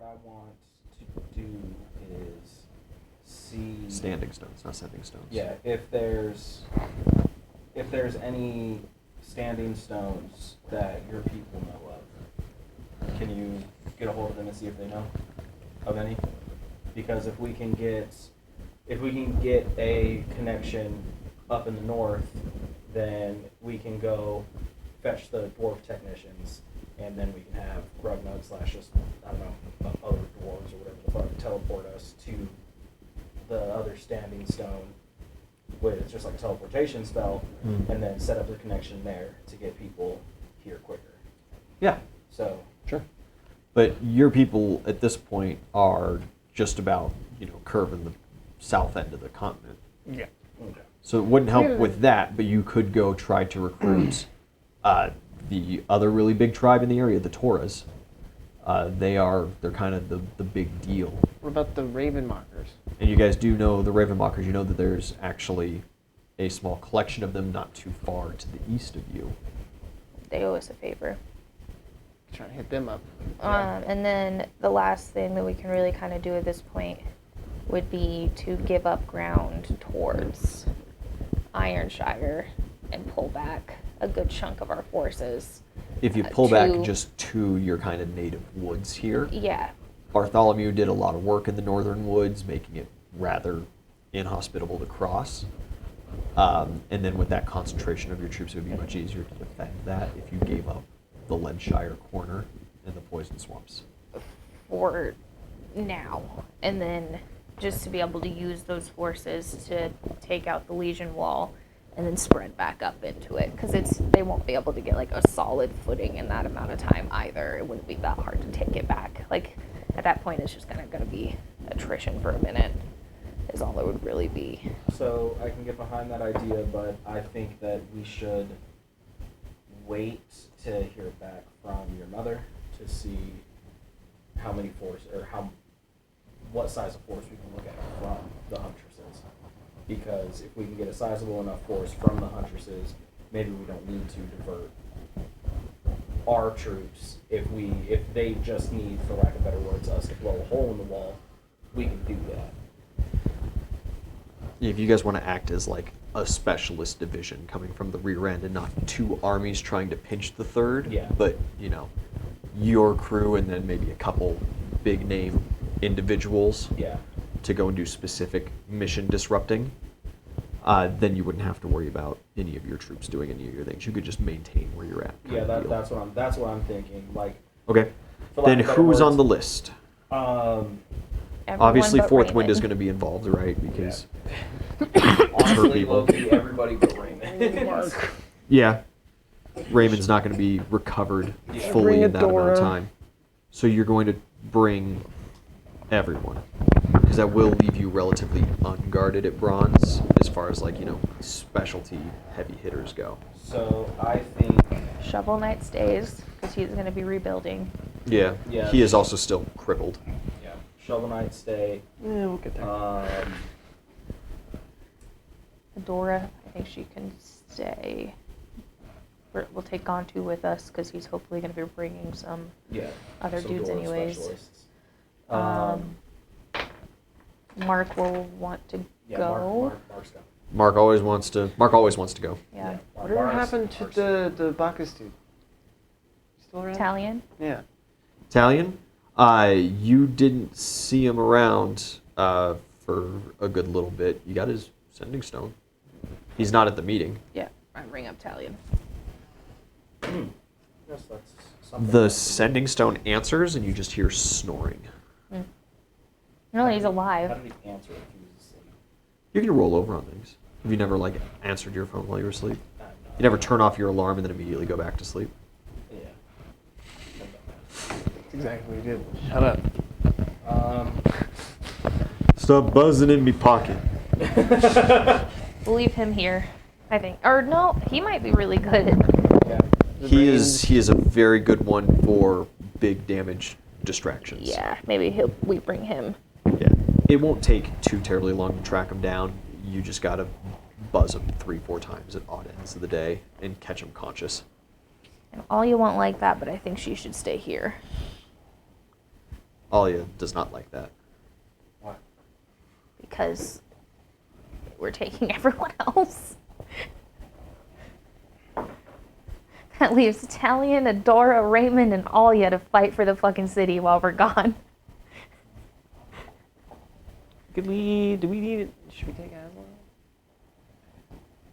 I want to do is see standing stones, not sending stones. Yeah, if there's any standing stones that your people know of, can you get a hold of them and see if they know of any? Because if we can get a connection up in the north, then we can go fetch the dwarf technicians, and then we can have Grugnug / just, I don't know, other dwarves or whatever the fuck teleport us to the other standing stone with just like a teleportation spell, and then set up the connection there to get people here quicker. Yeah. So sure. But your people at this point are just about, curving the south end of the continent. Yeah. okay. So it wouldn't help with that, but you could go try to recruit the other really big tribe in the area, the Torres. They're kind of the big deal. What about the Ravenmockers? And you guys do know the Ravenmockers. You know that there's actually a small collection of them not too far to the east of you. They owe us a favor. Trying to hit them up. And then the last thing that we can really kind of do at this point would be to give up ground towards Ironshire and pull back a good chunk of our forces. If you pull back to- just to your kind of native woods here, Yeah. Bartholomew did a lot of work in the northern woods, making it rather inhospitable to cross. And then with that concentration of your troops, it would be much easier to defend that if you gave up the Leadshire corner and the poison swamps. For now. And then just to be able to use those forces to take out the Legion wall and then spread back up into it, because they won't be able to get like a solid footing in that amount of time either. It wouldn't be that hard to take it back. Like at that point, it's just gonna be attrition for a minute, is all it would really be. So I can get behind that idea, but I think that we should wait to hear back from your mother to see how many force or what size of force we can look at from the Huntresses. Because if we can get a sizable enough force from the Huntresses, maybe we don't need to divert our troops. If they just need, for lack of better words, us to blow a hole in the wall, we can do that. If you guys want to act as like a specialist division coming from the rear end and not two armies trying to pinch the third, Yeah. but your crew and then maybe a couple big name individuals Yeah. to go and do specific mission disrupting, then you wouldn't have to worry about any of your troops doing any of your things. You could just maintain where you're at. Yeah, that's what I'm thinking. Like, Okay. for lack Then of better who's on words, the list? Everyone Obviously, but Fourth Wind Raymond. is going to be involved, right? Because honestly, people. low-key, everybody but Raymond. yeah, Raymond's not going to be recovered Yeah. fully Bring in that amount of Adora. time. So you're going to bring everyone, because that will leave you relatively unguarded at bronze as far as specialty heavy hitters go. So I think Shovel Knight stays, because he's going to be rebuilding. Yeah, Yeah. he is also still crippled. Shovel Knight stay. Yeah, we'll get there. Adora, I think she can stay. We'll take Gontu with us, because he's hopefully going to be bringing some other some dudes dwarf anyways. specialists. Mark will want to go. Mark's gone. Mark always wants to go. Yeah. Whatever happened to the Bacchus dude? Still around? Italian. Yeah. Italian, you didn't see him around for a good little bit. You got his sending stone. He's not at the meeting. Yeah, I bring up Italian. Yes, that's something. The sending stone answers, and you just hear snoring. No, he's How alive. did he answer if he was asleep? You can roll over on things. Have you never answered your phone while you were asleep? I don't know. You never turn off your alarm and then immediately go back to sleep. Yeah. That's exactly what he did. Shut up. Stop buzzing in me pocket. We'll leave him here, I think. Or no, he might be really good. Yeah. He is a very good one for big damage distractions. Yeah, maybe we bring him. Yeah. It won't take too terribly long to track him down. You just gotta buzz him 3-4 times at odd ends of the day and catch him conscious. And all you won't like that, but I think she should stay here. Alia does not like that. Why? Because we're taking everyone else. That leaves Talion, Adora, Raymond, and Alia to fight for the fucking city while we're gone. Do we need it? Should we take Aslan?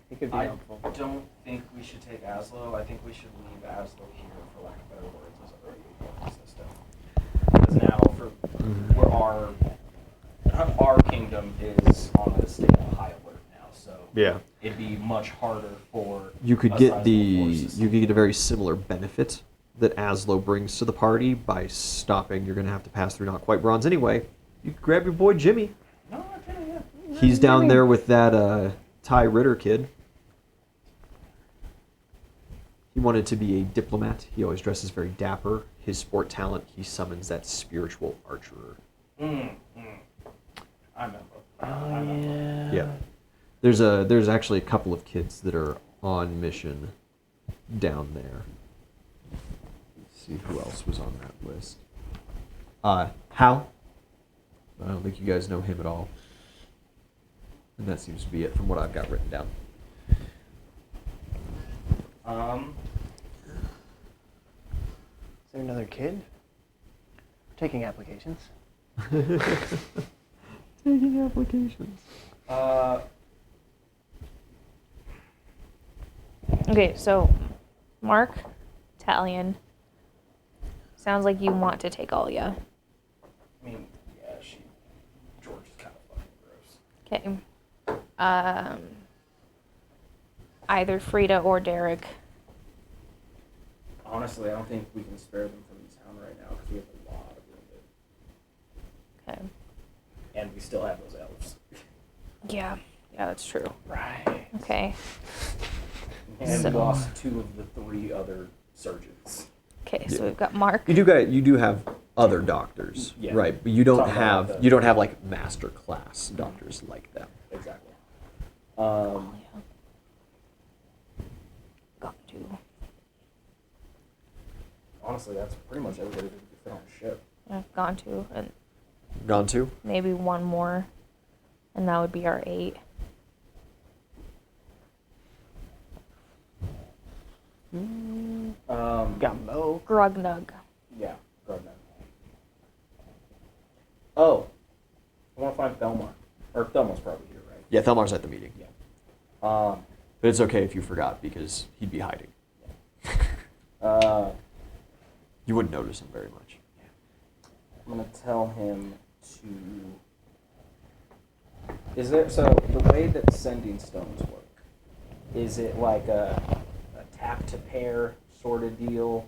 He could be I helpful. don't think we should take Aslo. I think we should leave Aslo here, for lack of better words, as a regular system. Because now, where our kingdom is on a state of high alert now, so Yeah. it'd be much harder for You could a get sizable force to you could get a very similar benefit that Aslo brings to the party by stopping. You're going to have to pass through not quite bronze anyway. You could grab your boy Jimmy. No, okay, yeah. He's down there with that Ty Ritter kid. He wanted to be a diplomat. He always dresses very dapper. His sport talent, he summons that spiritual archerer. I remember. Oh, I remember. yeah. Yeah. There's actually a couple of kids that are on mission down there. Let's see who else was on that list. Hal. I don't think you guys know him at all. And that seems to be it from what I've got written down. Is there another kid? Taking applications. Taking applications. Okay, so Mark, Talion. Sounds like you want to take Alia. I mean, yeah, George is kind of fucking gross. Okay. Either Frida or Derek. Honestly, I don't think we can spare them from town right now because we have a lot of wounded. Okay. And we still have those elves. Yeah, that's true. Right. Okay. And So- we lost 2 of the 3 other surgeons. Okay, so Yeah. we've got Mark. You do have other doctors, Yeah. right? But you don't Talking about have the- like master class doctors like them. Exactly. Alia. Got to. Honestly, that's pretty much everybody that we could fit on the ship. I've gone to, and Gone to? maybe one more, and that would be our 8. Got Mo. Grugnug. Yeah, go ahead, man. Oh, I want to find Thelmar. Or Thelmar's probably here, right? Yeah, Thelmar's at the meeting. Yeah. But it's okay if you forgot because he'd be hiding. Uh, You wouldn't notice him very much. I'm gonna tell him to. Is there so the way that sending stones work? Is it like a tap to pair sort of deal?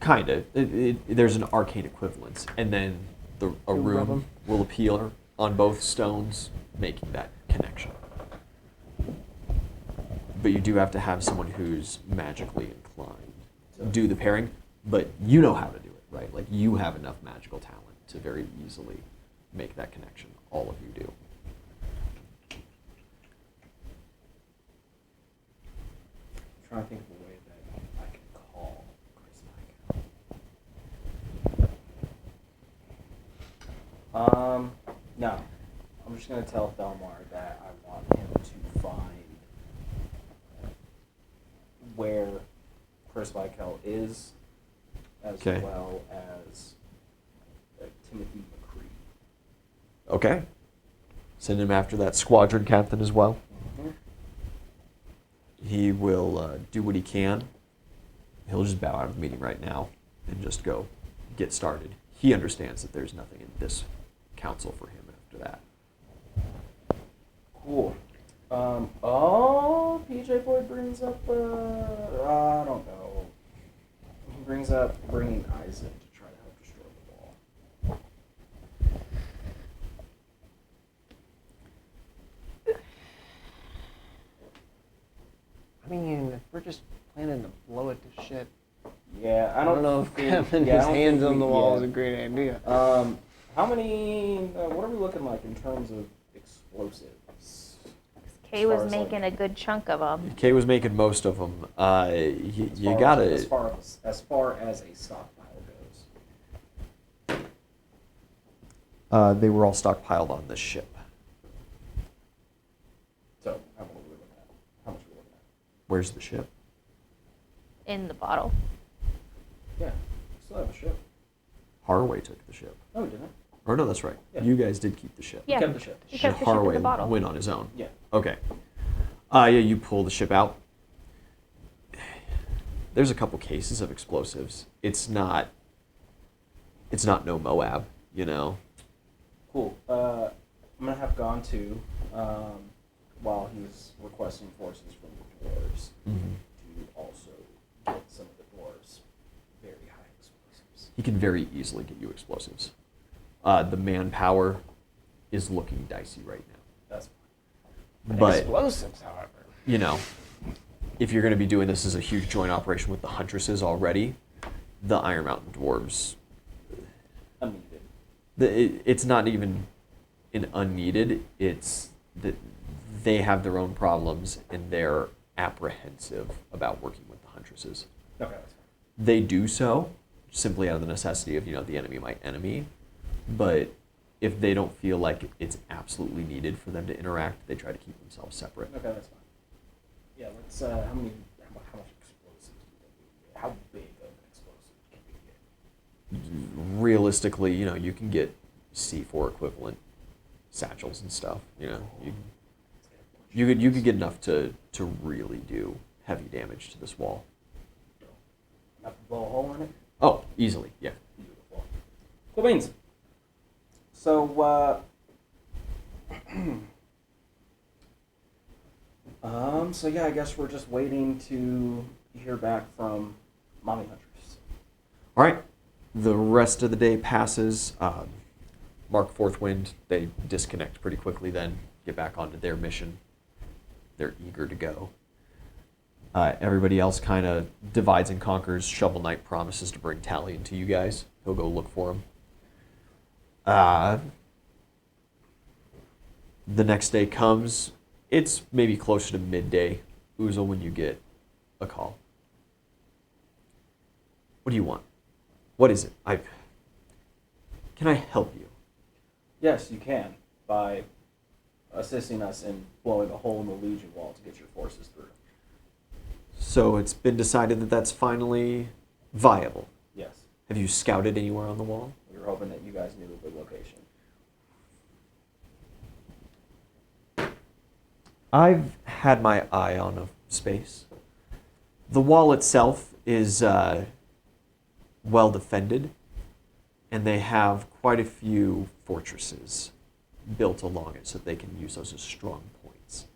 Kind of. There's an arcane equivalence, and then a Two of rune them. will appear on both stones, making that connection. But you do have to have someone who's magically inclined to do the pairing, but you know how to do it, right? Like you have enough magical talent to very easily make that connection. All of you do. I'm trying to think of a way that I can call Chris Mike. No. I'm just gonna tell Thelmar that I want him to find where Chris Michael is, as Okay. well as Timothy McCree. Okay. Send him after that squadron captain as well. He will do what he can. He'll just bow out of the meeting right now and just go get started. He understands that there's nothing in this council for him after that. Cool. PJ Boy brings up, I don't know. He brings up bringing Isaac to try to help destroy the wall. I mean, if we're just planning to blow it to shit, Yeah, I don't know if think- having yeah, I his don't hands think on the we- wall yeah. is a great idea. How many, what are we looking like in terms of explosives? Kay As far was as, making like- a good chunk of them. Kay was making most of them. You As gotta. far as a stockpile goes. They were all stockpiled on this ship. So how much are we looking at? How much are we looking at? Where's the ship? In the bottle. Yeah, we still have a ship. Haraway took the ship. No, we didn't. Or no, that's right. Yeah. You guys did keep the ship. Yeah. Kept the ship. You kept And the ship in the Haraway bottle. went on his own. Yeah. Okay. Yeah, you pull the ship out. There's a couple cases of explosives. It's not no Moab, you know. Cool. I'm gonna have gone to while he's requesting forces from the dwarves to also get some of the dwarves very high explosives. He can very easily get you explosives. The manpower is looking dicey right now. That's But, Explosives, however. you know, if you're going to be doing this as a huge joint operation with the Huntresses already, the Iron Mountain Dwarves, unneeded. it's not even an unneeded, it's that they have their own problems and they're apprehensive about working with the Huntresses. Okay, that's fine. They do so simply out of the necessity of, you know, the enemy my enemy, but if they don't feel like it's absolutely needed for them to interact, they try to keep themselves separate. Okay, that's fine. Yeah, let's. How much explosives do you think we can get? How big of an explosive can we get? Realistically, you know, you can get C4 equivalent satchels and stuff. You know, you could get enough to really do heavy damage to this wall. Enough to blow a hole in it? Oh, easily, yeah. Beautiful. Cool beans. So, so yeah, I guess we're just waiting to hear back from Mommy Huntress. All right. The rest of the day passes. Mark Fourth Wind, they disconnect pretty quickly then, get back onto their mission. They're eager to go. Everybody else kind of divides and conquers. Shovel Knight promises to bring Talion to you guys. He'll go look for him. The next day comes. It's maybe closer to midday, Uzo, when you get a call. What do you want? What is it? Can I help you? Yes, you can, by assisting us in blowing a hole in the Legion wall to get your forces through. So it's been decided that that's finally viable. Yes. Have you scouted anywhere on the wall? We were hoping that you guys knew the location. I've had my eye on a space. The wall itself is well defended, and they have quite a few fortresses built along it so that they can use those as strong points.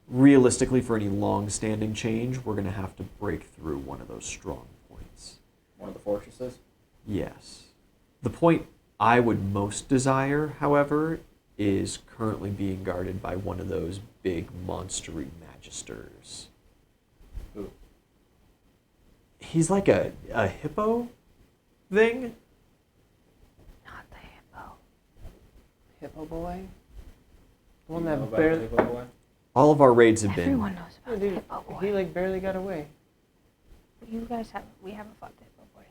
Realistically, for any long-standing change, we're going to have to break through one of those strong points. One of the fortresses? Yes. The point I would most desire, however, is currently being guarded by one of those big monstery magisters. Who? He's like a hippo thing. Not the hippo. Hippo boy? The one Do you know that about barely... the Hippo Boy? All of our raids have Everyone been... knows Oh, about the dude, hippo boy. he like barely got away. You guys haven't. We haven't fought the hippo boy.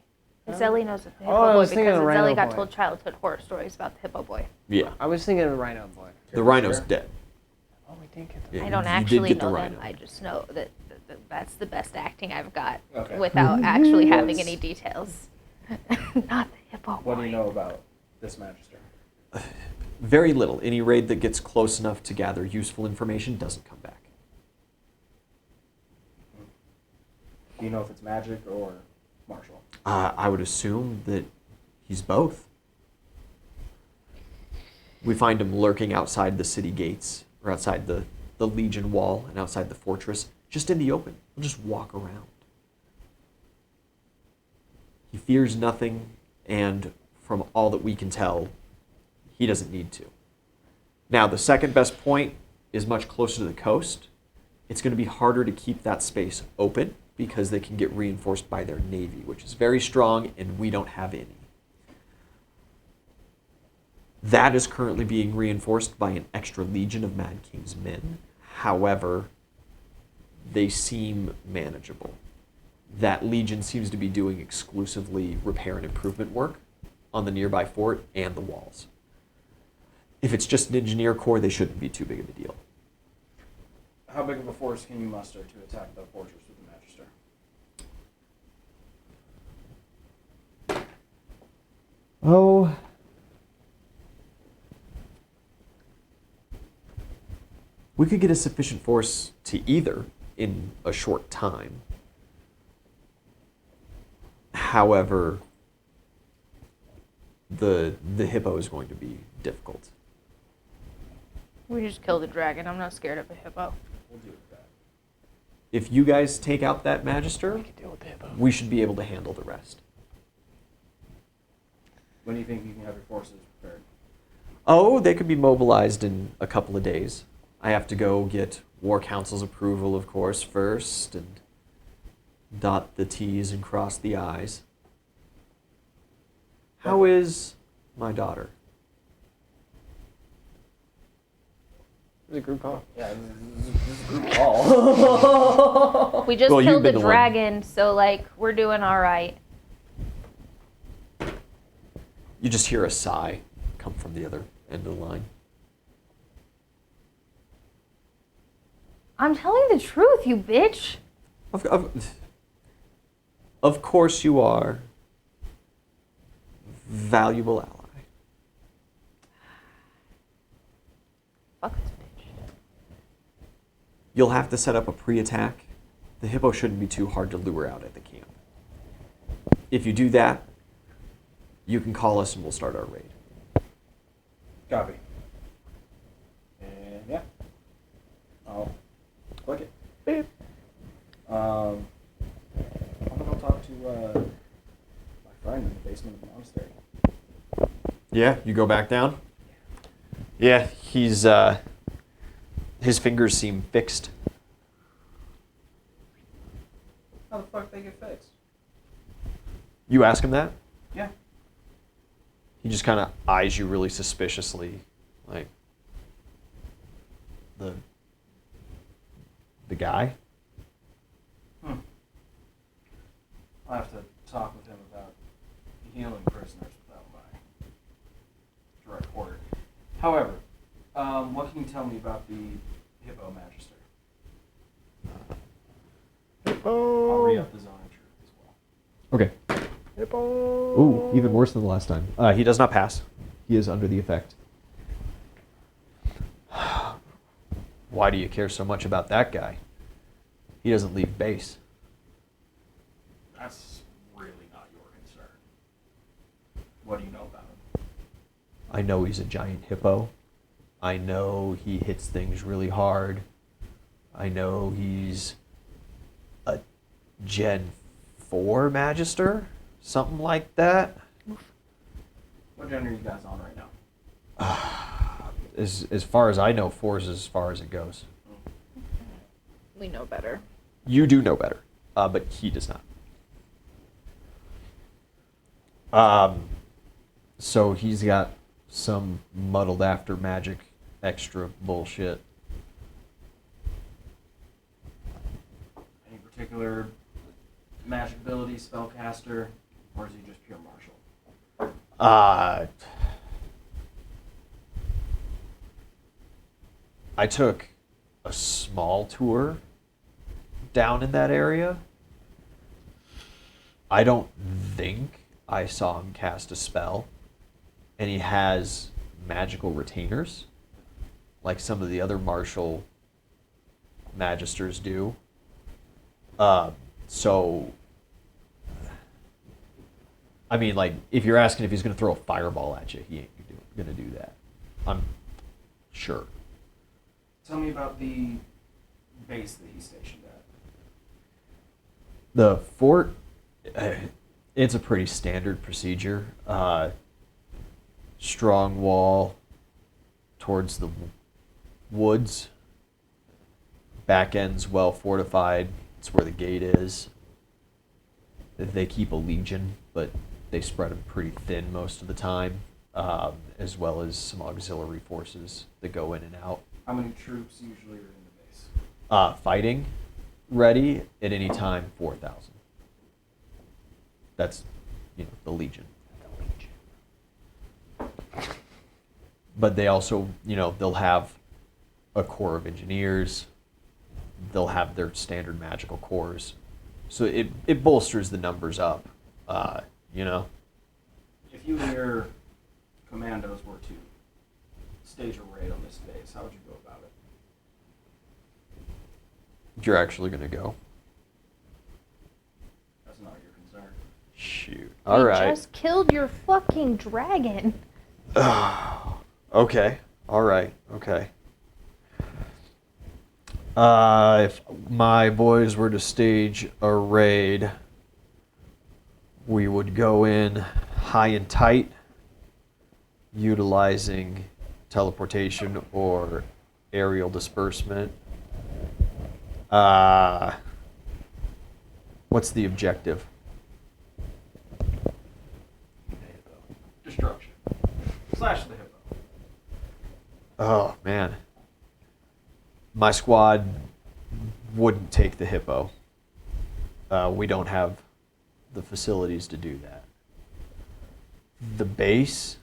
Huh? Zelly knows the hippo Oh, I boy was thinking because of the rhino Zelly got boy. told childhood horror stories about the hippo boy. Yeah. I was thinking of the rhino boy. The rhino's dead. Oh, we didn't get the Yeah, I you don't did actually get the know rhino. them. I just know that that's the best acting I've got Okay. without actually having What's- any details. Not the hippo boy. What do you know about this Magister? Very little. Any raid that gets close enough to gather useful information doesn't come back. Do you know if it's magic or martial? I would assume that he's both. We find him lurking outside the city gates, or outside the Legion wall, and outside the fortress, just in the open. He'll just walk around. He fears nothing, and from all that we can tell, he doesn't need to. Now, the second best point is much closer to the coast. It's going to be harder to keep that space open because they can get reinforced by their navy, which is very strong, and we don't have any. That is currently being reinforced by an extra legion of Mad King's men. However, they seem manageable. That legion seems to be doing exclusively repair and improvement work on the nearby fort and the walls. If it's just an engineer corps, they shouldn't be too big of a deal. How big of a force can you muster to attack the fortress with the Magister? Oh. We could get a sufficient force to either in a short time. However, the hippo is going to be difficult. We just killed a dragon. I'm not scared of a hippo. We'll deal with that. If you guys take out that Magister, We can deal with the hippo. we should be able to handle the rest. When do you think you can have your forces prepared? Oh, they could be mobilized in a couple of days. I have to go get War Council's approval, of course, first, and dot the T's and cross the I's. How is my daughter? It was a group call. Yeah, this is a group call. We just Well, you've killed a been the one. dragon, so like we're doing all right. You just hear a sigh come from the other end of the line. I'm telling the truth, you bitch. Of course you are. Valuable ally. Fuck this bitch. You'll have to set up a pre-attack. The hippo shouldn't be too hard to lure out at the camp. If you do that, you can call us and we'll start our raid. Copy. And yeah, I'll click it. Beep. I'm gonna go talk to my friend in the basement of the monastery. Yeah, you go back down? Yeah, he's, his fingers seem fixed. How the fuck they get fixed? You ask him that? Yeah. He just kind of eyes you really suspiciously, like, the guy? I'll have to talk with him about healing prisoners without my direct order. However, what can you tell me about the Hippo Magister? Hippo. I'll re-up the zoning truth as well. Okay. Hippo. Ooh, even worse than the last time. He does not pass. He is under the effect. Why do you care so much about that guy? He doesn't leave base. That's really not your concern. What do you know about him? I know he's a giant hippo. I know he hits things really hard. I know he's a Gen 4 Magister, something like that. What gen are you guys on right now? As far as I know, 4 is as far as it goes. We know better. You do know better, but he does not. So he's got some muddled after magic extra bullshit. Any particular magic ability, spellcaster, or is he just pure martial? I took a small tour down in that area. I don't think I saw him cast a spell. And he has magical retainers, like some of the other martial magisters do. So, I mean, like, if you're asking if he's going to throw a fireball at you, he ain't going to do that. I'm sure. Tell me about the base that he's stationed at. The fort, it's a pretty standard procedure. Strong wall towards the woods. Back end's well fortified. It's where the gate is. They keep a legion, but they spread them pretty thin most of the time, as well as some auxiliary forces that go in and out. How many troops usually are in the base? Fighting ready at any time, 4,000. That's, the legion. but they also, they'll have a corps of engineers. They'll have their standard magical corps. So it bolsters the numbers up, If you hear commandos were to stage a raid on this base, how would you go about it? You're actually going to go. That's not your concern. Shoot. All We right. just killed your fucking dragon. Okay. All right. Okay. If my boys were to stage a raid, we would go in high and tight, utilizing teleportation or aerial disbursement. What's the objective? Destruction. Slash the hippo. Oh, man. My squad wouldn't take the hippo. We don't have the facilities to do that. The base?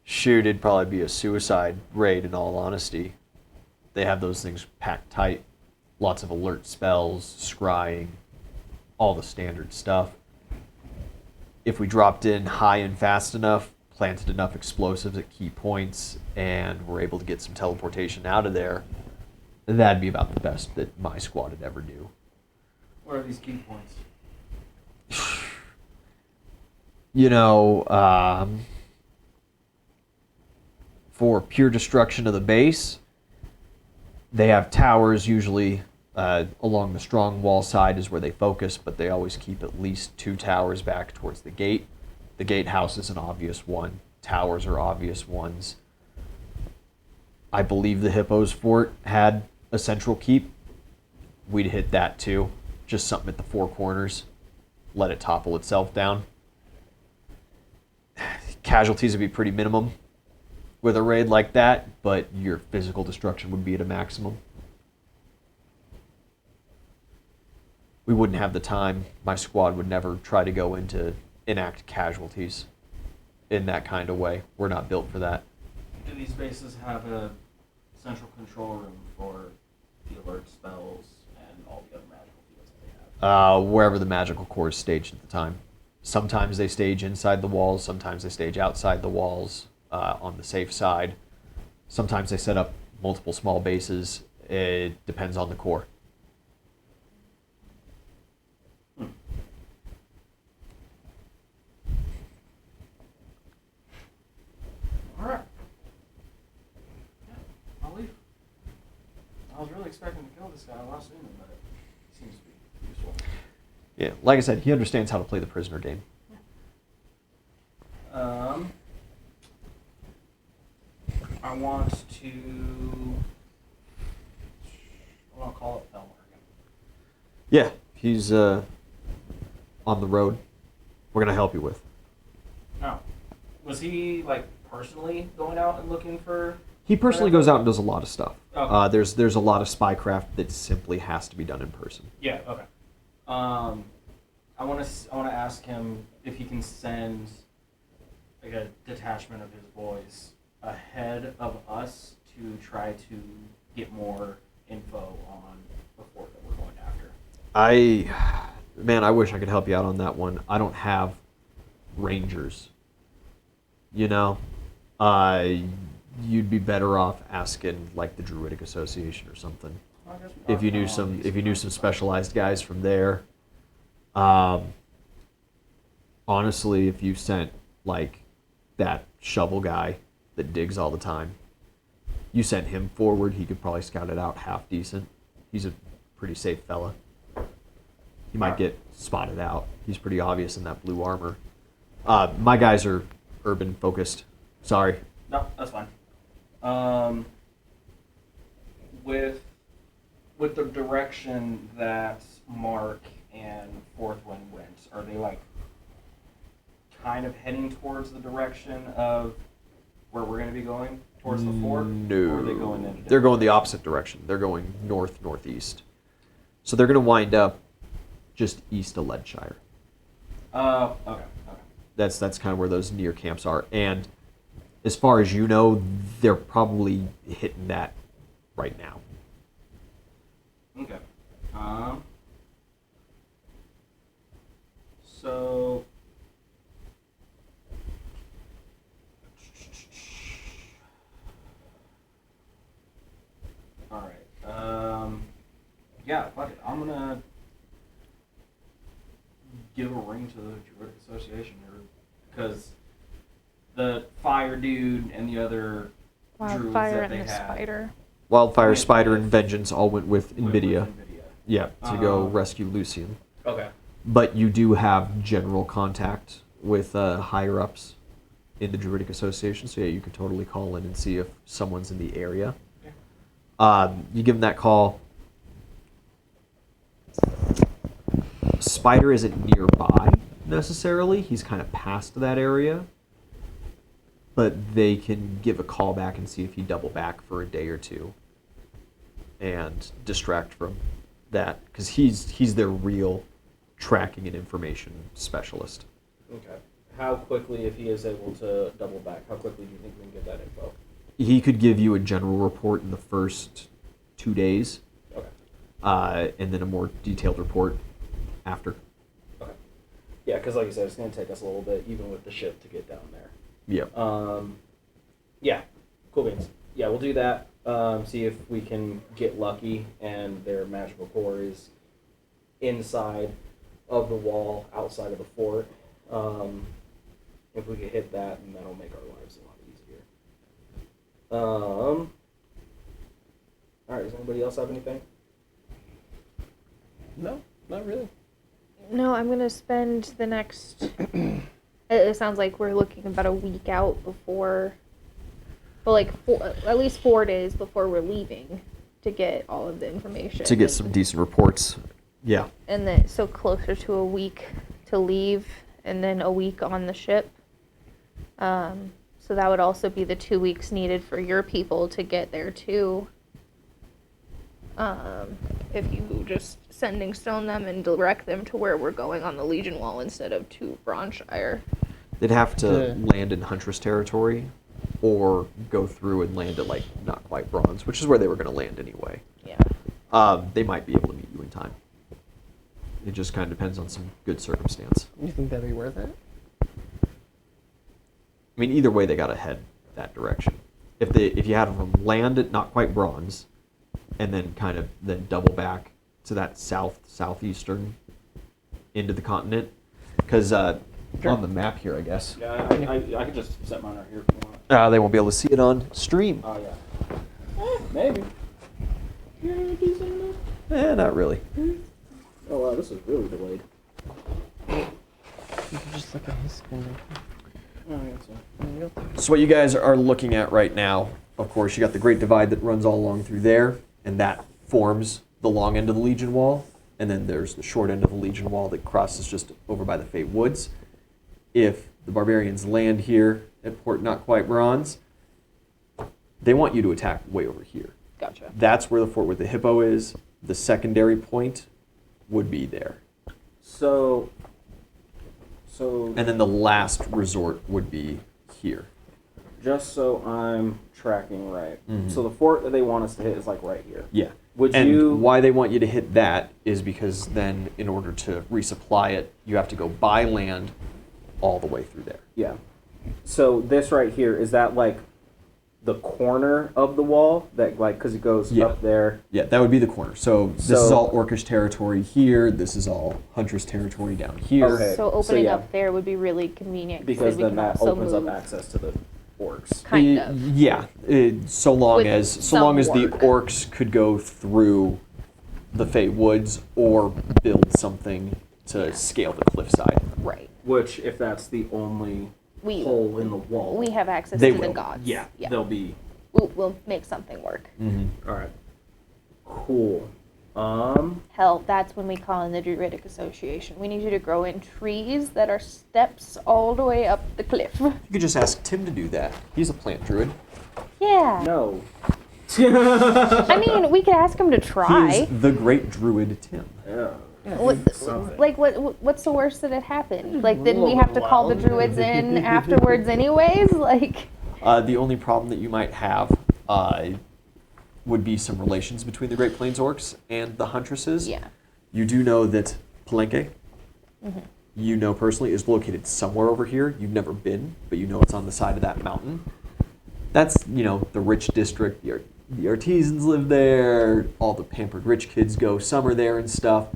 Shoot, it'd probably be a suicide raid in all honesty. They have those things packed tight. Lots of alert spells, scrying, all the standard stuff. If we dropped in high and fast enough, planted enough explosives at key points, and were able to get some teleportation out of there, that'd be about the best that my squad would ever do. What are these key points? For pure destruction of the base, they have towers usually along the strong wall side is where they focus, but they always keep at least 2 towers back towards the gate. The gatehouse is an obvious one. Towers are obvious ones. I believe the Hippo's fort had a central keep. We'd hit that too. Just something at the 4 corners. Let it topple itself down. Casualties would be pretty minimum with a raid like that, but your physical destruction would be at a maximum. We wouldn't have the time. My squad would never try to go in to enact casualties in that kind of way. We're not built for that. Do these bases have a central control room for the alert spells and all the other magical fields that they have? Wherever the magical core is staged at the time. Sometimes they stage inside the walls, sometimes they stage outside the walls on the safe side. Sometimes they set up multiple small bases. It depends on the core. All right. Yeah, I'll leave. I was really expecting to kill this guy last season, but it seems to be useful. Yeah, like I said, he understands how to play the prisoner game. I want to call up Belmar again. Yeah, he's on the road. We're going to help you with. Oh. Was he, personally going out and looking for... He personally goes out and does a lot of stuff. Okay. There's a lot of spycraft that simply has to be done in person. Yeah, okay. I want to ask him if he can send a detachment of his boys ahead of us to try to get more info on the fort that we're going after. I wish I could help you out on that one. I don't have rangers. You'd be better off asking the Druidic Association or something. Well, I guess we If you knew some specialized guys from there. Honestly, if you sent that shovel guy that digs all the time, you sent him forward, he could probably scout it out half decent. He's a pretty safe fella. He might get spotted out. He's pretty obvious in that blue armor. My guys are urban focused. Sorry. No, that's fine. With the direction that Mark and Fourth Wind went, are they kind of heading towards the direction of where we're going to be going towards the fort? No. Or are they going in? They're going the opposite direction. They're going north-northeast. So they're going to wind up just east of Leadshire. Okay. That's kind of where those near camps are. And as far as you know, they're probably hitting that right now. Okay. So. All right. Yeah, fuck it. I'm gonna give a ring to the Druidic Association here, because the fire dude and the other druids Wildfire that they and the had spider. Wildfire, Went Spider, with- and Vengeance all went with went Nvidia. with Nvidia. Yeah, to go Um, rescue Lucian. Okay. But you do have general contact with higher ups in the Druidic Association, so yeah, you could totally call in and see if someone's in the area. Okay. You give them that call. Spider isn't nearby necessarily. He's kind of past that area. But they can give a call back and see if he double back for a day or two and distract from that, because he's their real tracking and information specialist. Okay. How quickly, if he is able to double back, how quickly do you think we can get that info? He could give you a general report in the first 2 days, Okay. and then a more detailed report after. Okay. Yeah, because like you said, it's going to take us a little bit, even with the ship, to get down there. Yep. Yeah, cool beans. Yeah, we'll do that. See if we can get lucky and their magical core is inside of the wall, outside of the fort. If we could hit that, then that'll make our lives a lot easier. All right, does anybody else have anything? No, not really. No, I'm gonna spend the next. It sounds like we're looking about a week out before, well, like at least 4 days before we're leaving to get all of the information. To get some decent reports. Yeah. And then so closer to a week to leave, and then a week on the ship. So that would also be the 2 weeks needed for your people to get there too. If you just sending stone them and direct them to where we're going on the Legion Wall instead of to Bronshire. They'd have to Yeah. land in Huntress territory or go through and land at, like, not quite Bronze, which is where they were going to land anyway. Yeah. They might be able to meet you in time. It just kind of depends on some good circumstance. You think that'd be worth it? I mean, either way, they got to head that direction. If you had them land at not quite Bronze, and then kind of then double back to that southeastern end of the continent, because Sure. on the map here, I guess, Yeah, I could just set mine right here if you want. they won't be able to see it on stream. Oh, yeah. Maybe. You're decent enough? Not really. Oh, wow, this is really delayed. You could just look at his screen. Oh, I guess so. There you go. So what you guys are looking at right now, of course, you got the Great Divide that runs all along through there, and that forms the long end of the Legion Wall, and then there's the short end of the Legion Wall that crosses just over by the Fate Woods. If the barbarians land here at Port Not Quite Bronze, they want you to attack way over here. Gotcha. That's where the fort with the hippo is. The secondary point would be there. So, And then the last resort would be here. just so I'm tracking right. Mhm. So the fort that they want us to hit is like right here. Yeah. Would And you? why they want you to hit that is because then in order to resupply it, you have to go by land all the way through there. Yeah. So this right here, is that like the corner of the wall that like because it goes Yeah. up there? Yeah, that would be the corner. So this is So- all Orcish territory here. This is all Huntress territory down here. Okay. So opening yeah. up there would be really convenient Because we then can that also opens move up access to the orcs. kind of. Yeah, so long With as some the work. orcs could go through the Fey Woods or build something to scale the cliffside. Right. Which, if that's the only We hole in the wall, we have access They to the will. gods. yeah, they'll be We'll make something work. Mm-hmm. all right. Cool. Hell, that's when we call in the Druidic Association. We need you to grow in trees that are steps all the way up the cliff. You could just ask Tim to do that. He's a plant druid. Yeah. No. I mean, we could ask him to He try. is the great druid Tim. Yeah. What's the worst that had happened? Like, then we have to call the druids in afterwards anyways? Like, The only problem that you might have would be some relations between the Great Plains orcs and the Huntresses. yeah. You do know that Palenque, Mm-hmm. you know personally, is located somewhere over here. You've never been, but you know it's on the side of that mountain. That's, the rich district. The artisans live there. All the pampered rich kids go summer there and stuff.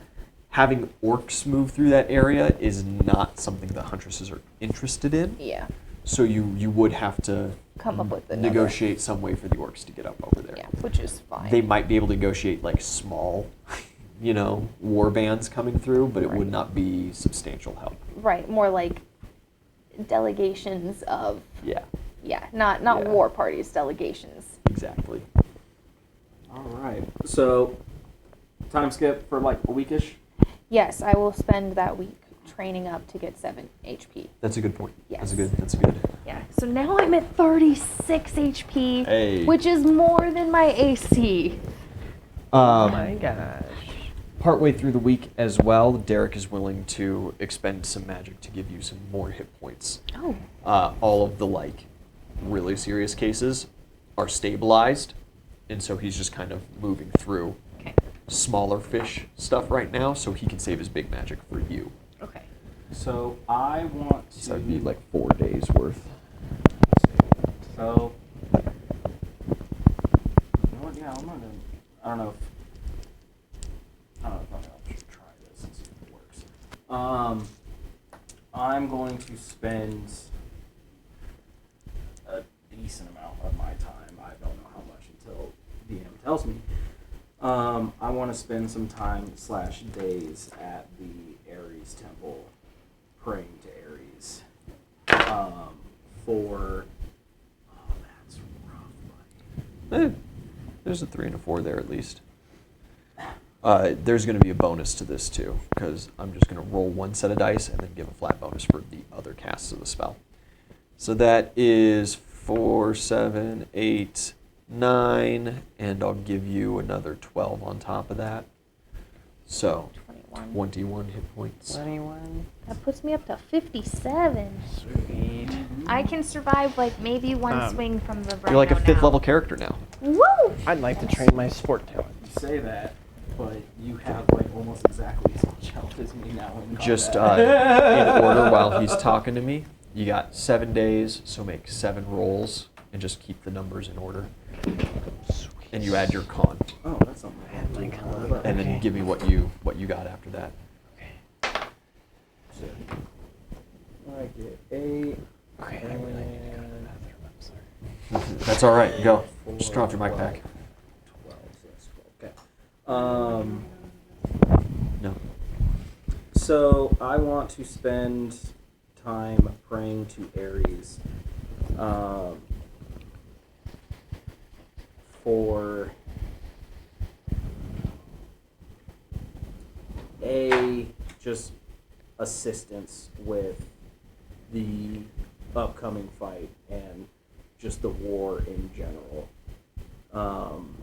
Having orcs move through that area is not something the Huntresses are interested in. Yeah. So you would have to Come up with another. negotiate some way for the orcs to get up over there. Yeah, which is fine. They might be able to negotiate like small, war bands coming through, but it would Right. not be substantial help. Right, more like delegations of, Yeah, not Yeah. war parties, delegations. exactly. All right. So, time skip for like a weekish. Yes, I will spend that week training up to get 7 HP. That's a good point. Yes. That's good. Yeah, so now I'm at 36 HP, Hey. which is more than my AC. Oh my gosh. Partway through the week as well, Derek is willing to expend some magic to give you some more hit points. Oh. All of the really serious cases are stabilized, and so he's just kind of moving through Okay. smaller fish stuff right now, so he can save his big magic for you. Okay. So I want to. So that'd be like 4 days worth. So. You know what? Yeah, I'm gonna. I don't know if I should try this and see if it works. I'm going to spend a decent amount of my time. I don't know how much until DM tells me. I want to spend some time / days at the Ares temple, praying to Ares. For. Oh, that's rough, buddy. There's a 3 and a 4 there at least. There's going to be a bonus to this too, because I'm just going to roll 1 set of dice and then give a flat bonus for the other casts of the spell. So that is 4, 7, 8, 9, and I'll give you another 12 on top of that. So 21. 21 hit points. 21. That puts me up to 57. Sweet. I can survive maybe one swing from the You're like a rhino 5th now. level character now. Woo! I'd like to train my sport talent. You say that, but you have almost exactly as much health as me now. In Just combat. in order while he's talking to me, you got 7 days, so make 7 rolls and just keep the numbers in order. And you add your con, Oh, that's something. I Add my hadn't con. thought and then Okay. give me what you got after that. I get 8. Okay, I really need to go to the bathroom. I'm sorry. That's all right. Go. Just drop your mic 12, back. 12, so that's 12. Okay. No. So I want to spend time praying to Ares for just assistance with the upcoming fight and just the war in general. I'm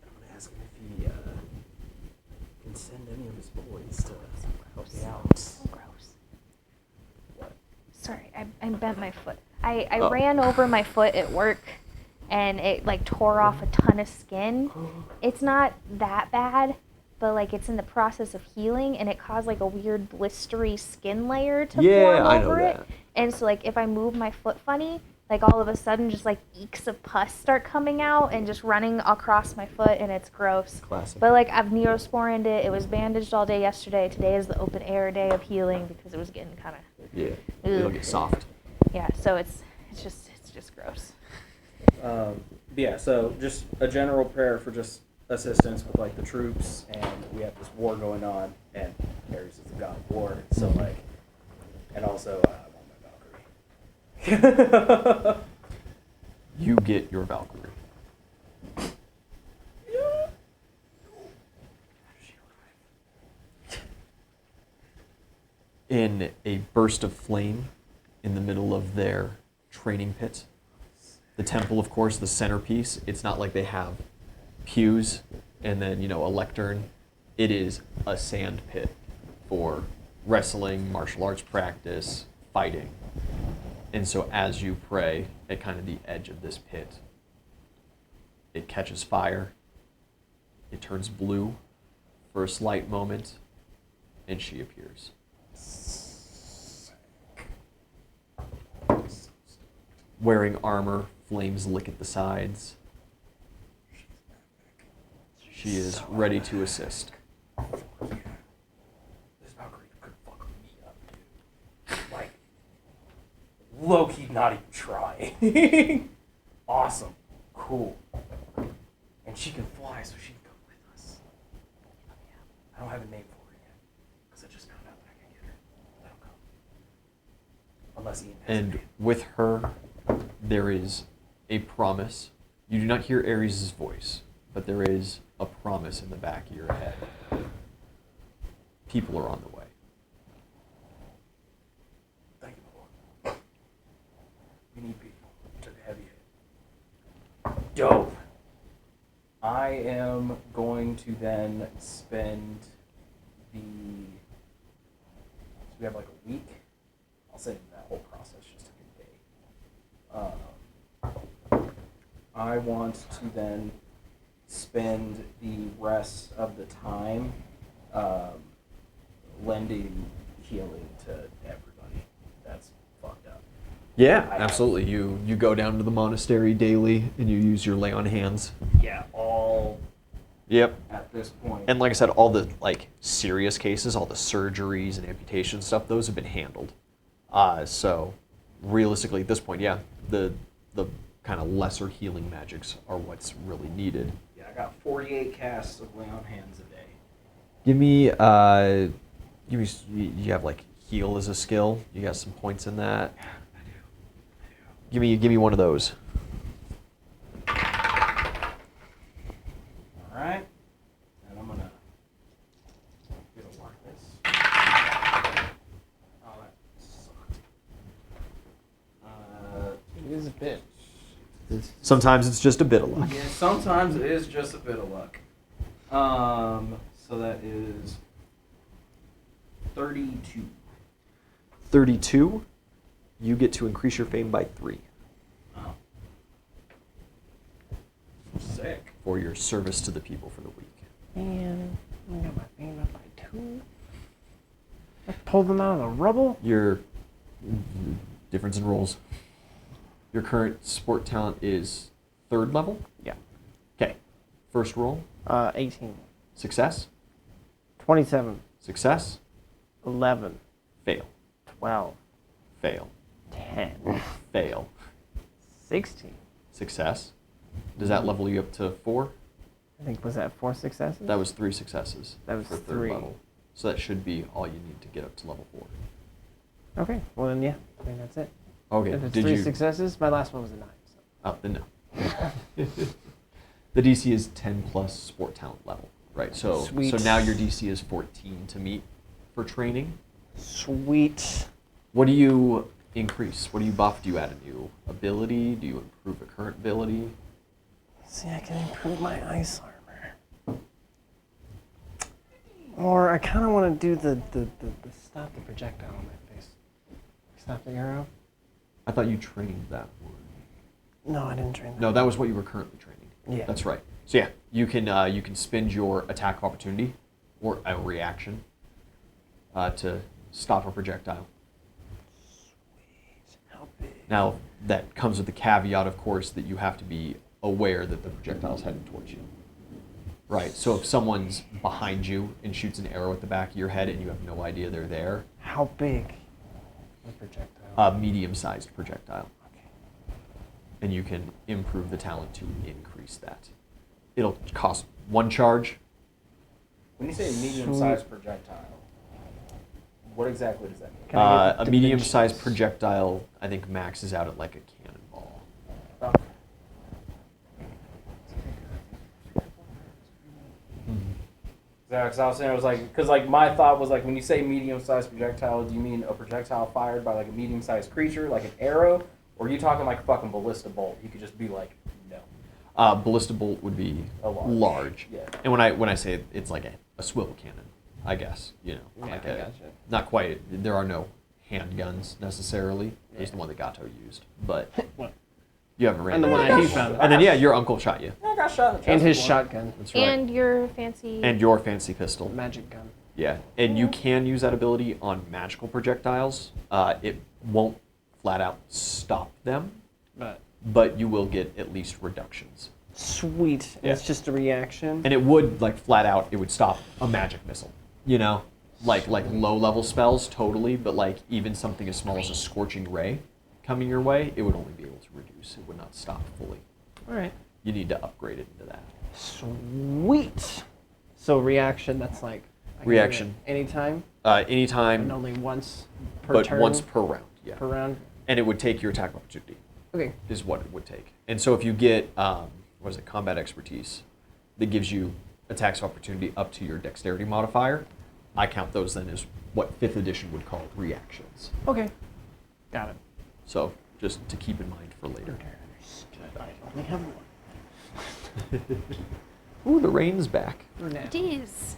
gonna ask him if he can send any of his boys to help me out. So gross. What? Sorry, I bent my foot. I Oh. ran over my foot at work and it tore off a ton of skin. It's not that bad, but it's in the process of healing and it caused a weird blistery skin layer to Yeah, form I know over it. that. And so if I move my foot funny, all of a sudden just eeks of pus start coming out and just running across my foot and it's gross. Classic. But I've neosporined it. It was bandaged all day yesterday. Today is the open air day of healing because it was getting kind of Yeah. It'll get soft. yeah. So it's just gross. Yeah, so just a general prayer for just assistance with the troops, and we have this war going on, and Ares is the god of war, so and also I want my Valkyrie. You get your Valkyrie. In a burst of flame in the middle of their training pit. The temple, of course, the centerpiece. It's not like they have pews and then, a lectern. It is a sand pit for wrestling, martial arts practice, fighting. And so as you pray at kind of the edge of this pit, it catches fire, it turns blue for a slight moment, and she appears. Wearing armor, flames lick at the sides. She is ready to assist. This Valkyrie could fuck me up, dude. Like, low-key not even trying. Awesome. Cool. And she can fly, so she can come with us. I don't have a name for her yet, because I just found out that I can get her. Let him come. Unless Ian has a And name. with her, there is a promise. You do not hear Ares' voice, but there is a promise in the back of your head. People are on the way. Thank you, Lord. We need people. Took a heavy hit. Dope. I am going to then spend the. So we have like a week. I'll say that whole process just took a day. I want to then spend the rest of the time lending healing to everybody. That's fucked up. Yeah, I have- absolutely. You go down to the monastery daily and you use your lay on hands. Yeah, all Yep. at this point. And like I said, all the serious cases, all the surgeries and amputation stuff, those have been handled. So realistically at this point, yeah, the kind of lesser healing magics are what's really needed. Yeah, I got 48 casts of lay on hands a day. Give me you have heal as a skill. You got some points in that. I do. Give me one of those. All right. And I'm gonna work this. Oh, that sucked. It is a bit. Sometimes it's just a bit of luck. Yeah, sometimes it is just a bit of luck. So that is 32. 32, you get to increase your fame by 3 Oh. Sick. for your service to the people for the week. Man, I got my fame up by 2. I pulled them out of the rubble. Your difference in roles. Your current sport talent is 3rd level. Yeah. Okay. First roll, 18. success, 27. success, 11. fail, 12. fail, 10. fail, 16. success. Does that level you up to 4? I think, was that 4 successes? That was 3 successes. That was for 3rd 3. level. So that should be all you need to get up to level 4. Okay, well then, yeah. I think that's it. Okay. If it's Did 3 you? successes, my last one was a 9. So. Oh, then no. The DC is 10 plus sport talent level, right? So Sweet. so now your DC is 14 to meet for training. Sweet. What do you increase? What do you buff? Do you add a new ability? Do you improve a current ability? See, I can improve my ice armor. Or I kind of want to do the stop the projectile on my face. Stop the arrow? I thought you trained that one. No, I didn't train that. No, that was what you were currently training. Yeah. That's right. So yeah, you can spend your attack of opportunity or a reaction to stop a projectile. Sweet. How big? Now, that comes with the caveat, of course, that you have to be aware that the projectile's heading towards you. Right, so if someone's behind you and shoots an arrow at the back of your head and you have no idea they're there, How big? The projectile. a medium-sized projectile. Okay. And you can improve the talent to increase that. It'll cost 1 charge. When you say medium-sized projectile, what exactly does that mean? Can I A get medium-sized dimensions? projectile, I think, maxes out at like a cannonball. Oh. Yeah, because I was saying, I was like, because my thought was when you say medium-sized projectile, do you mean a projectile fired by a medium-sized creature, like an arrow, or are you talking fucking ballista bolt? You could just be no. Ballista bolt would be A large. large. Yeah. And when I say it's like a swivel cannon, I guess, you know, Yeah, like I a, gotcha. not quite. There are no handguns necessarily. There's Yeah. the one that Gato used, but What? you haven't ran. And the into one it. that he found. And then yeah, your uncle shot you. I got shot in the chest And his before. shotgun. That's right. And your fancy. And your fancy pistol. Magic gun. Yeah, and you can use that ability on magical projectiles. It won't flat out stop them, but you will get at least reductions. Sweet. And Yeah. it's just a reaction. And it would like flat out, it would stop a magic missile. You know, like low level spells totally, but like even something as small as a scorching ray coming your way, it would only be able to reduce. It would not stop fully. All right. You need to upgrade it into that. Sweet. So reaction, that's like I can do Reaction. it anytime and Anytime, only once per but turn. once per round. Yeah, per round. and it would take your attack opportunity. Okay. Is what it would take. And so if you get, what is it, combat expertise, that gives you attacks of opportunity up to your dexterity modifier, I count those then as what 5th edition would call reactions. Okay. Got it. So just to keep in mind for later. Understood. I only have one. Ooh, the rain's back. It is.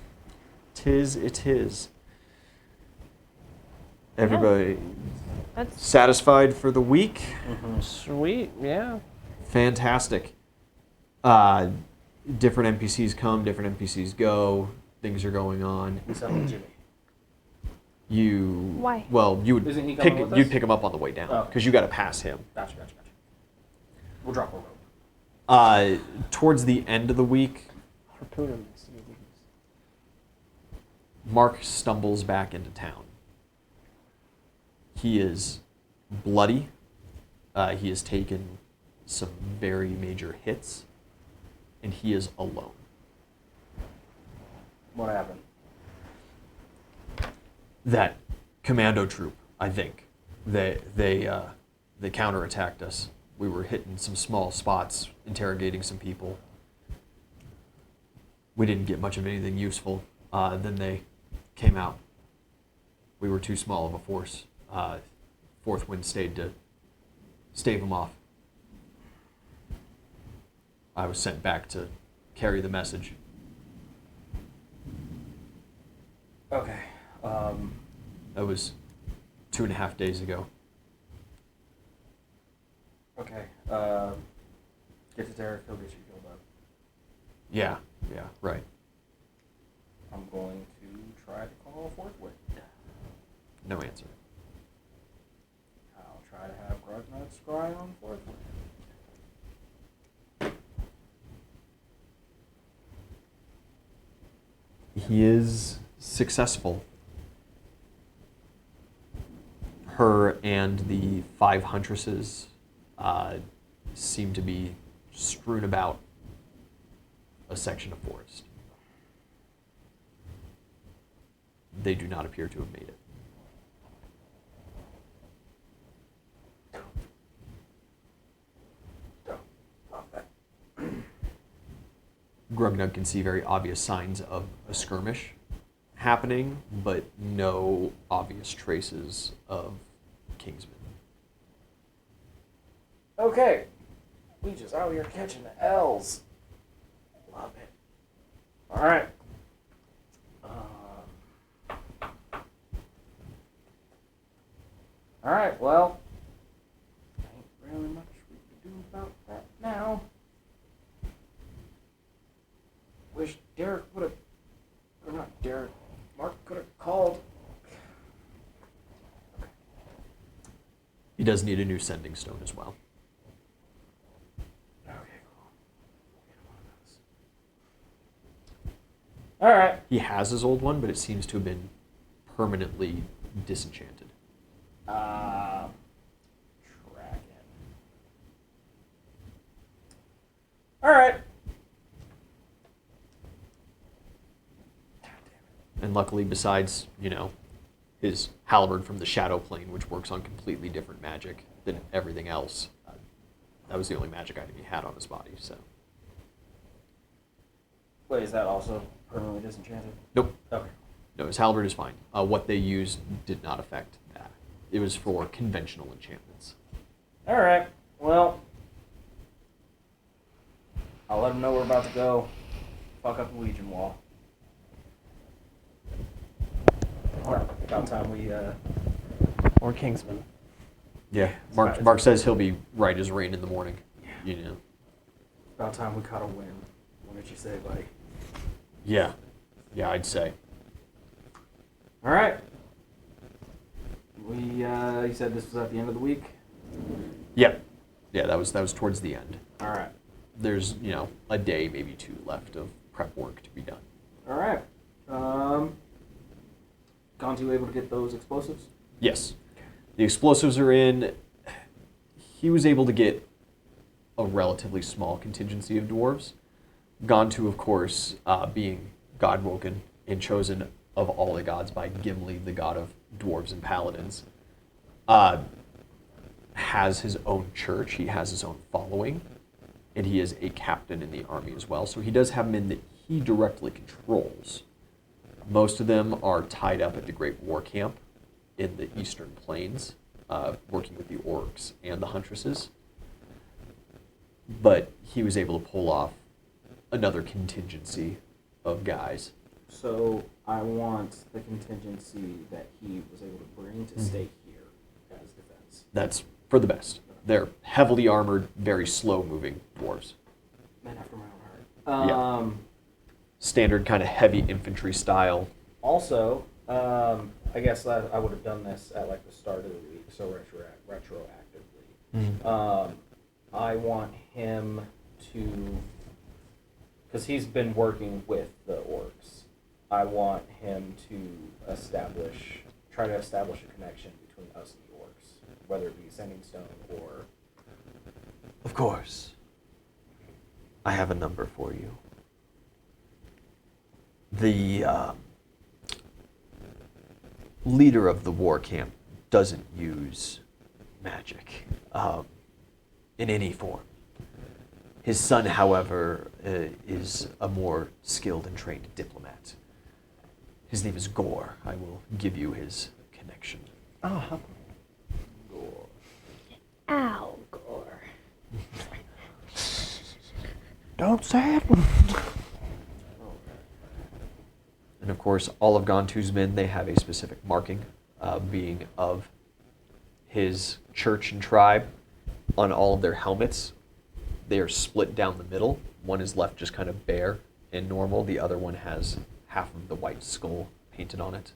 It is. Everybody That's satisfied for the week? Sweet. Yeah. Fantastic. Different NPCs come, different NPCs go. Things are going on. We sound like Jimmy. You Why? Well, you would Isn't he coming pick with you'd us? pick him up on the way down Oh. because you got to pass him. Gotcha. We'll drop a rope. Towards the end of the week, Harpoon him instead of these. Mark stumbles back into town. He is bloody. He has taken some very major hits, and he is alone. What happened? That commando troop, I think, they counterattacked us. We were hitting some small spots, interrogating some people. We didn't get much of anything useful. Then they came out. We were too small of a force. Fourth Wind stayed to stave them off. I was sent back to carry the message. Okay. That was 2.5 days ago. Okay. Get to Derek. He'll get you healed up. Yeah, right. I'm going to try to call Fourth Wind. No answer. I'll try to have Grugnut scry on Fourth Wind. He is successful. Her and the 5 Huntresses seem to be strewn about a section of forest. They do not appear to have made it. Grugnug can see very obvious signs of a skirmish happening, but no obvious traces of Kingsmen. Okay. We just out here catching the L's. Love it. All right. All right. Well, ain't really much we can do about that now. Wish Derek would have, or not Derek, Mark could have called. He does need a new sending stone as well. Okay, cool. Get him one of those. All right. He has his old one, but it seems to have been permanently disenchanted. Dragon. All right. And luckily, besides, his halberd from the Shadow Plane, which works on completely different magic than everything else, that was the only magic item he had on his body, so. Wait, is that also permanently disenchanted? Nope. Okay. No, his halberd is fine. What they used did not affect that. It was for conventional enchantments. All right. Well, I'll let them know we're about to go fuck up the Legion wall. About time we, Or Kingsman. Yeah, Mark- Mark says he'll be right as rain in the morning. You know. about time we caught a win. What did you say, buddy? Yeah, I'd say. All right. You said this was at the end of the week? Yeah, that was towards the end. All right. There's a day, maybe 2 left of prep work to be done. All right. Gontu able to get those explosives? Yes, the explosives are in. He was able to get a relatively small contingency of dwarves. Gontu, of course, being God-woken and chosen of all the gods by Gimli, the god of dwarves and paladins, has his own church. He has his own following, and he is a captain in the army as well. So he does have men that he directly controls. Most of them are tied up at the Great War Camp in the Eastern Plains, working with the orcs and the Huntresses. But he was able to pull off another contingency of guys. So I want the contingency that he was able to bring to stay here as defense. That's for the best. They're heavily armored, very slow-moving dwarves. Man after my own heart. Yeah. Standard kind of heavy infantry style. Also, I guess I would have done this at like the start of the week, so retroactively. I want him to, because he's been working with the orcs, I want him to try to establish a connection between us and the orcs, whether it be Sending Stone or... Of course. I have a number for you. The leader of the war camp doesn't use magic in any form. His son, however, is a more skilled and trained diplomat. His name is Gore. I will give you his connection. Oh, Gore. Ow, Gore. don't say it. And of course, all of Gontu's men, they have a specific marking, being of his church and tribe. On all of their helmets, they are split down the middle. One is left just kind of bare and normal. The other one has half of the white skull painted on it.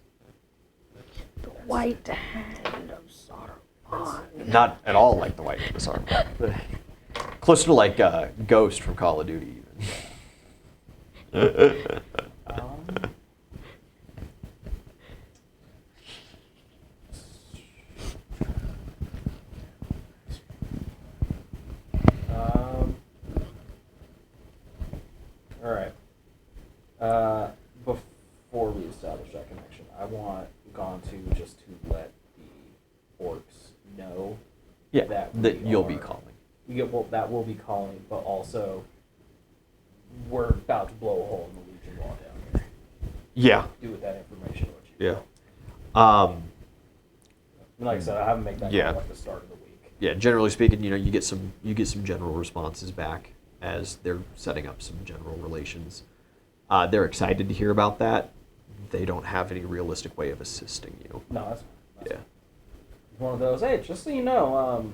The white hand of Saruman. Not at all like the white hand of Saruman. Closer to like Ghost from Call of Duty, even. All right. Before we establish that connection, I want Gontu just to let the orcs know Yeah, that you'll be calling. That will be calling, but also we're about to blow a hole in the Legion wall down here. Yeah. Do with that information what you Yeah. will. Like I said, I haven't made that Yeah. call at the start of the week. Yeah, generally speaking, you get some general responses back as they're setting up some general relations. They're excited to hear about that. They don't have any realistic way of assisting you. No, that's Yeah. one of those. Hey, just so you know,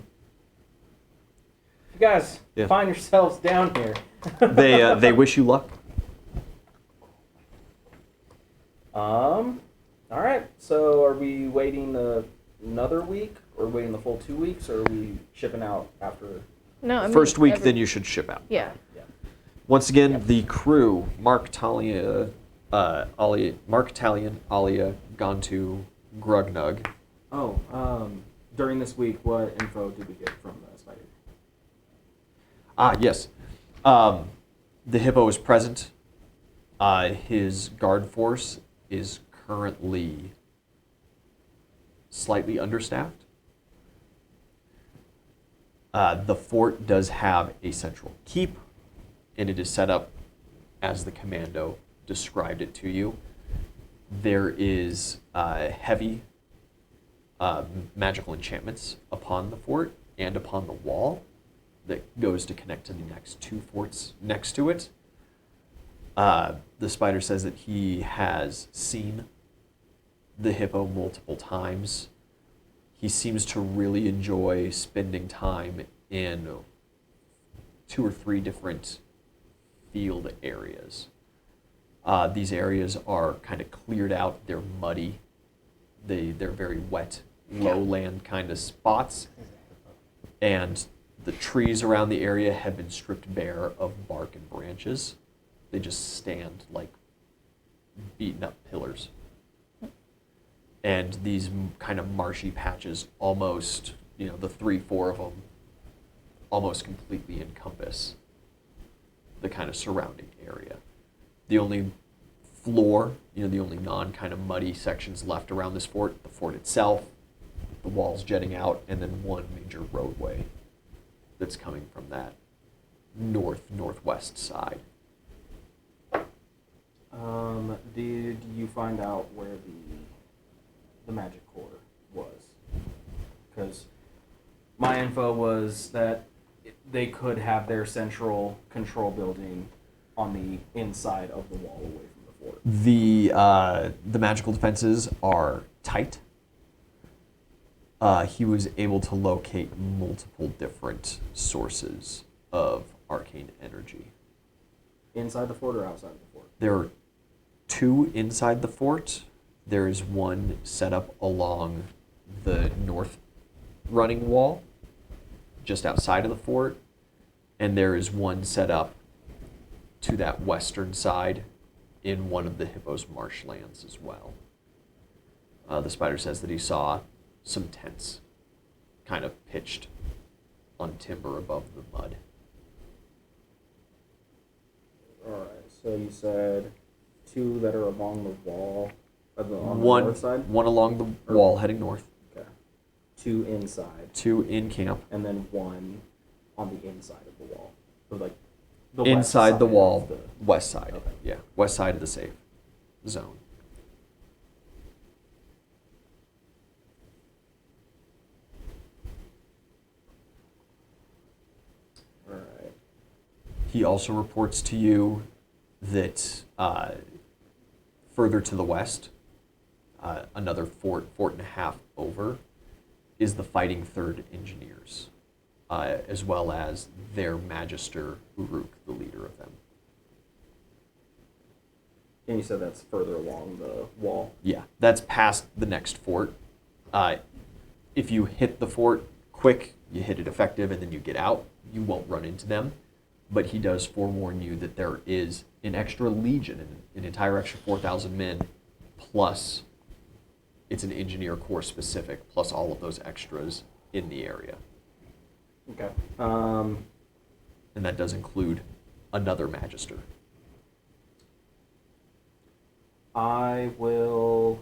if you guys Yeah. find yourselves down here, They wish you luck. All right. So, are we waiting another week, or waiting the full 2 weeks, or are we shipping out after? No, I mean, First week, then you should ship out. Yeah. Yeah. Once again, the crew: Mark Talion, Alia, Gontu, Grugnug. Oh, during this week, what info did we get from the spider? Yes. The hippo is present. His guard force is currently slightly understaffed. The fort does have a central keep, and it is set up as the commando described it to you. There is heavy magical enchantments upon the fort and upon the wall. that goes to connect to the next 2 forts next to it. The spider says that he has seen the hippo multiple times. He seems to really enjoy spending time in 2 or 3 different field areas. These areas are kind of cleared out. They're muddy. They're very wet, lowland kind of spots. And the trees around the area have been stripped bare of bark and branches. They just stand like beaten up pillars. And these kind of marshy patches almost, the 3-4 of them almost completely encompass the kind of surrounding area. The only floor, the only non-kind of muddy sections left around this fort, the fort itself, the walls jetting out, and then one major roadway that's coming from that northwest side. Did you find out where the magic core was? Because my info was that they could have their central control building on the inside of the wall away from the fort. The magical defenses are tight. He was able to locate multiple different sources of arcane energy. Inside the fort or outside the fort? There are 2 inside the fort. There is one set up along the north running wall, just outside of the fort, and there is one set up to that western side in one of the hippo's marshlands as well. The spider says that he saw some tents kind of pitched on timber above the mud. Alright, so you said 2 that are along the wall, on the One north side? along the wall heading north, Okay. 2 inside, 2 in camp, and then 1 on the inside of the wall. So like the west inside the side wall, of the- west side. Okay. Yeah, west side of the safe zone. Alright. He also reports to you that further to the west, another fort and a half over, is the Fighting Third Engineers, as well as their Magister Uruk, the leader of them. And you said that's further along the wall? Yeah, that's past the next fort. If you hit the fort quick, you hit it effective, and then you get out, you won't run into them. But he does forewarn you that there is an extra legion, an entire extra 4,000 men, plus it's an engineer corps specific, plus all of those extras in the area. Okay. And that does include another magister. I will...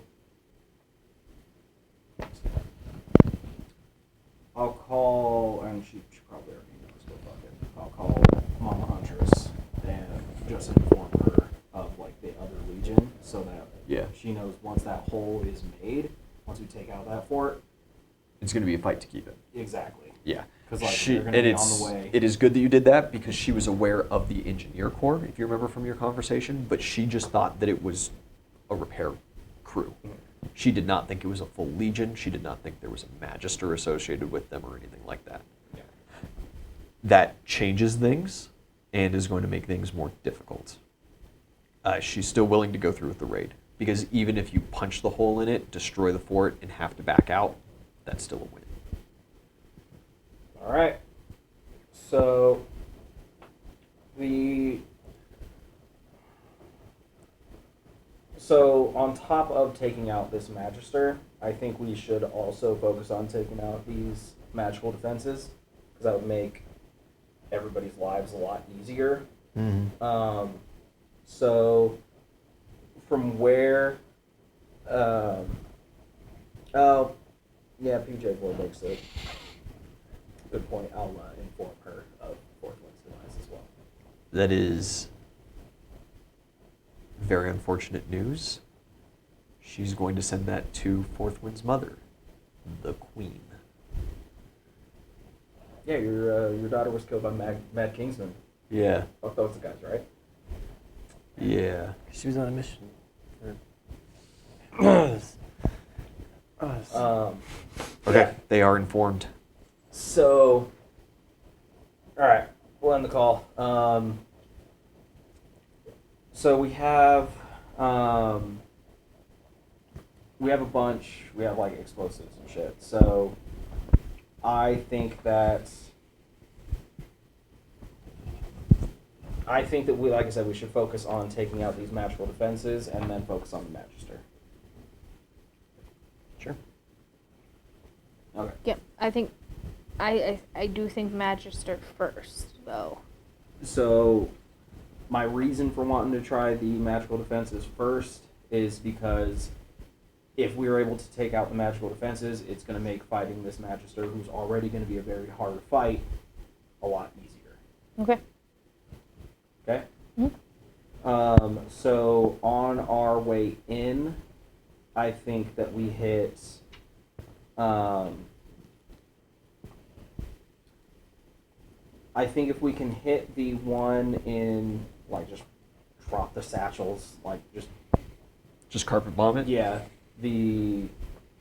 I'll call, and she probably already knows, but fuck it. I'll call Mama Huntress and just inform her of like the other legion, so that she knows once that hole is made, once we take out that fort, It's going to be a fight to keep it. exactly. Yeah. Because like they're going to be on the way. It is good that you did that because she was aware of the engineer corps, if you remember from your conversation, but she just thought that it was a repair crew. She did not think it was a full legion. She did not think there was a magister associated with them or anything like that. Yeah. That changes things and is going to make things more difficult. She's still willing to go through with the raid because even if you punch the hole in it, destroy the fort, and have to back out, that's still a win. All right. So on top of taking out this magister, I think we should also focus on taking out these magical defenses because that would make everybody's lives a lot easier. Mm-hmm. So from where? Oh, yeah, PJ Boy makes it. Good point. I'll inform her of Fourth Wind's demise as well. That is very unfortunate news. She's going to send that to Fourth Wind's mother, the Queen. Yeah, your daughter was killed by Mad Kingsman. Yeah. Fuck those guys, right? Yeah. She was on a mission. Us. Okay, Yeah. they are informed. So, all right, we'll end the call. So we have a bunch. We have like explosives and shit. So I think that we, like I said, we should focus on taking out these magical defenses and then focus on the Magister. Sure. Okay. Yeah, I think I do think Magister first though. So, my reason for wanting to try the magical defenses first is because if we are able to take out the magical defenses, it's going to make fighting this Magister, who's already going to be a very hard fight, a lot easier. Okay. Okay? Mhm. So, on our way in, I think that we hit... I think if we can hit the one in, like, just drop the satchels, like, Just carpet bomb it? yeah, the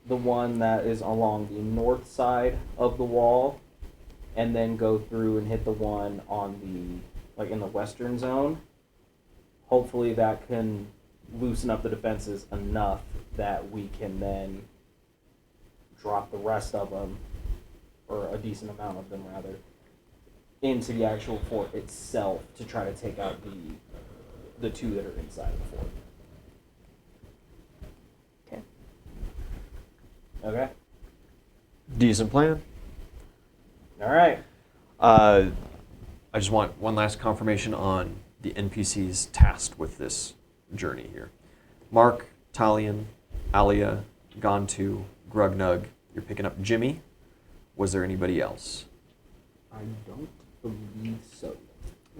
one that is along the north side of the wall, and then go through and hit the one on the, like, in the western zone. Hopefully that can loosen up the defenses enough that we can then drop the rest of them, or a decent amount of them, rather, into the actual fort itself to try to take out the two that are inside of the fort. Okay. Okay? Decent plan. All right. I just want one last confirmation on the NPCs tasked with this journey here. Mark, Talion, Alia, Gontu, Grugnug. You're picking up Jimmy. Was there anybody else? I don't believe so.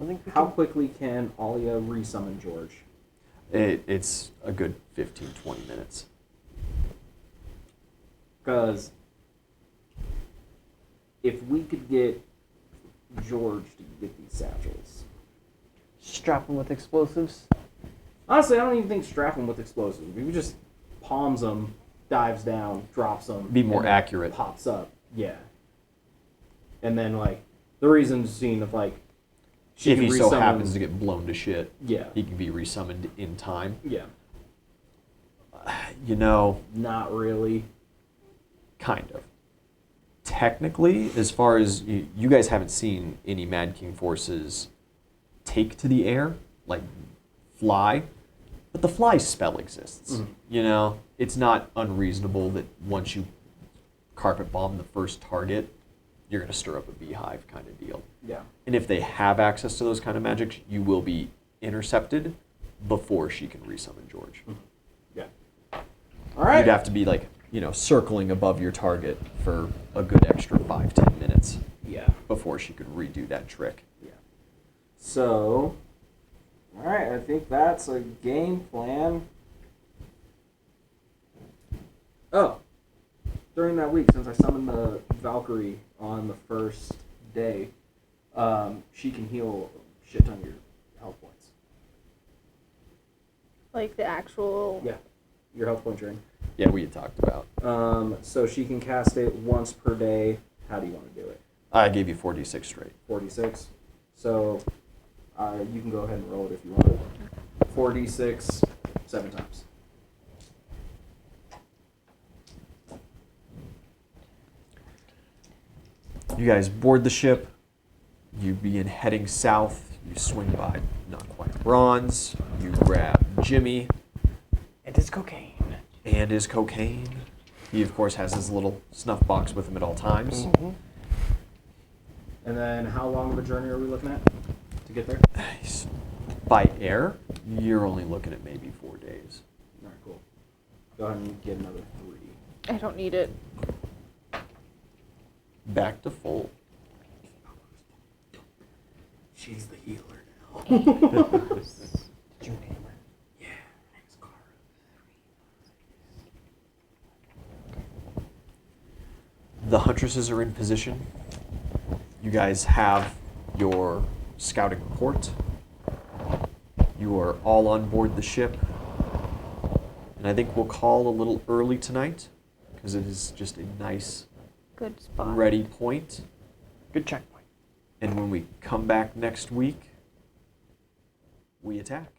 I think we How can- quickly can Alia resummon George? It's a good 15, 20 minutes. Because if we could get George to get these satchels. strap them with explosives. Honestly, I don't even think strap him with explosives. We just palms them, dives down, drops them. Be more and then accurate. Pops up. Yeah. And then, like, the reason's seen of, like, she If can he so resummon- happens to get blown to shit, Yeah. he can be resummoned in time. Yeah. You know, Not really. kind of. Technically, as far as you guys haven't seen any Mad King forces take to the air, like fly, but the fly spell exists. Mhm. You know, it's not unreasonable that once you carpet bomb the first target, you're going to stir up a beehive kind of deal. Yeah. And if they have access to those kind of magic, you will be intercepted before she can resummon George. Yeah. All right. You'd have to be like, circling above your target for a good extra 5-10 minutes Yeah. before she could redo that trick. Yeah. So, all right, I think that's a game plan. Oh, during that week, since I summoned the Valkyrie on the first day, she can heal a shit ton of your health points. Like the actual. Yeah, your health point drain. Yeah, we had talked about. So she can cast it once per day. How do you want to do it? I gave you 4d6 straight. 46. So you can go ahead and roll it if you want. 4d6, 7 times. You guys board the ship. You begin heading south. You swing by Not Quite Bronze. You grab Jimmy It is cocaine. and his cocaine. He, of course, has his little snuff box with him at all times. Mm-hmm. And then how long of a journey are we looking at to get there? By air, you're only looking at maybe 4 days. All right, cool. Go ahead and get another 3. I don't need it. Back to full. She's the healer now. Did you name her? Yeah, her name's Cara. The Huntresses are in position. You guys have your scouting report. You are all on board the ship. And I think we'll call a little early tonight because it is just a nice, Good spot. ready point. Good checkpoint. And when we come back next week, we attack.